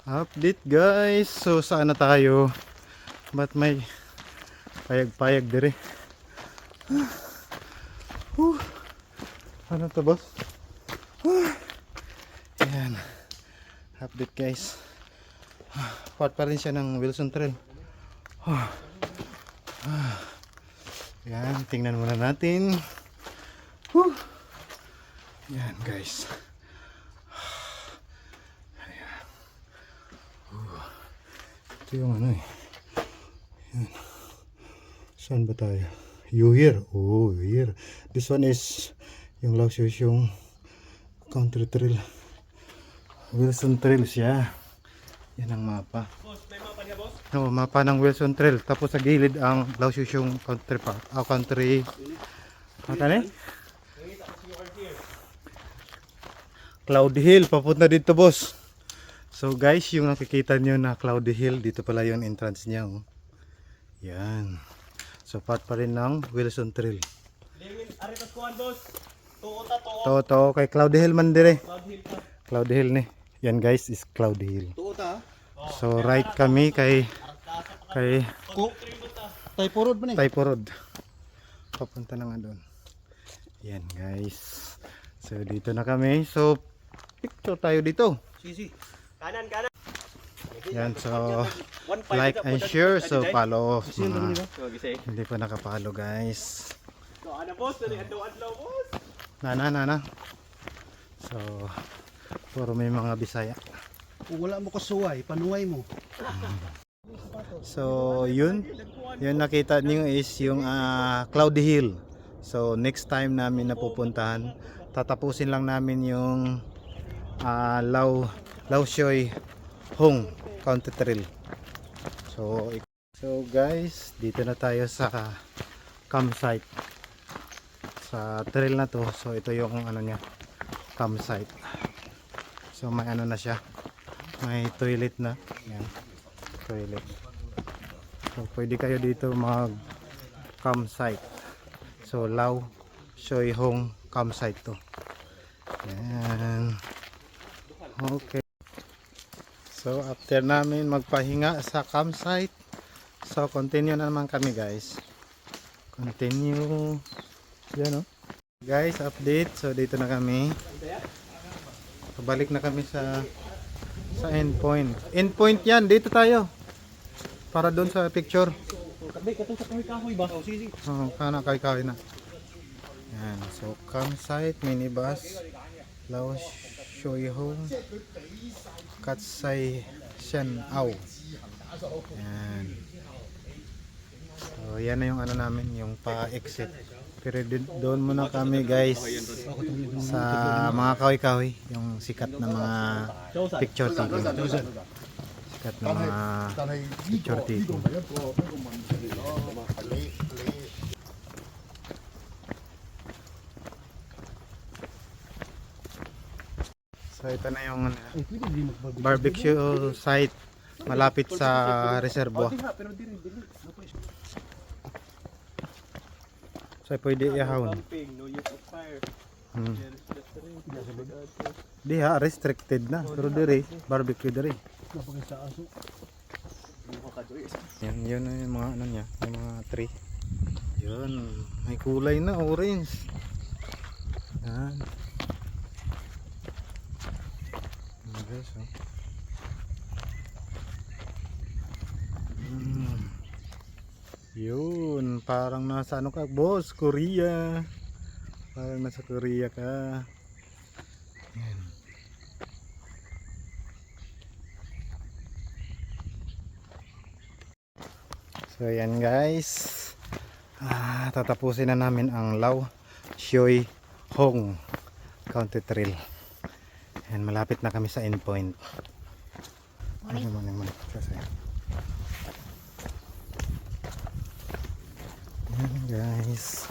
Update guys. So saan na tayo? Ba't may payag-payag dire? Ano to boss? Ayan. Update guys. Part pa rin siya ng Wilson Trail. Ayan. Tingnan muna natin. Ayan guys. Ito yung ano eh. Yan. Saan ba tayo? Yuhir. Oh, Yuhir. This one is yung Lausius yung country trail. Wilson Trail siya. Yan ang mapa. Boss, may mapa niya, boss? No, mapa ng Wilson Trail. Tapos sa gilid ang Lausius yung country pa. Country. Ano eh? Cloudy Hill. Papunta dito, boss. So guys, yung nakikita nyo na Cloudy Hill, dito pala yung entrance niya. Oh. Yan. So part pa rin ng Wilson Trail. Aritas kuhan, boss. Tuota, To kay Cloudy Hill man dire. Cloud Hill ka. Cloudy Hill ni. Yan guys is Cloudy Hill. Tuota. So right kami kay Tayporod ba ni? Tayporod. Papunta na nga doon. Yan guys. So dito na kami. So picture tayo dito. Sisi. Kanan, kanan. Yan, so like and share, so follow. Hindi pa nakapalo guys. So ano, boss? Adlaw, boss. Nana. So puro may mga Bisaya. Kung wala mo kasuway, panuway mo. So yun nakita niyo is yung Cloudy Hill. So next time namin napupuntahan, tatapusin lang namin yung Laosioy Hong Country Trail. So guys, dito na tayo sa campsite. Sa trail na to, so ito yung ano niya, campsite. So may ano na siya. May toilet na. Yan. Toilet. So pwede kayo dito mag campsite. So Laosioy Hong campsite to. Yan. Okay. So after namin magpahinga sa campsite, so continue na naman kami guys. Continue. Yan oh. Guys, update. So dito na kami. Balik na kami sa endpoint. Endpoint yan, dito tayo. Para doon sa picture. Kabe, katong sa kahoy ba? Oh, sisi. Oh, kana kay na. Yan. So campsite, minibus, Laosioy Hong, Katsay Sian Au. Yan. So yan na yung ano namin, yung pa-exit. Pero doon muna kami guys sa mga kahoy-kahoy, yung sikat na mga picture taking. Sikat na mga picture taking. So ito na yung barbecue site malapit sa reservoir. So pwede ihawon. No use of fire. Di ha, restricted na. Pero dire, barbecue dire. Yan, yun yung mga ano niya, yung mga tree. Yun, may kulay na, orange. Yan. Guys, oh. Yun, parang nasa ano ka, boss, Korea. Parang nasa Korea ka. Yan. So yan guys. Tatapusin na namin ang Laosioy Hong Country Trail. Yan, malapit na kami sa endpoint. Morning. Kasi yan guys.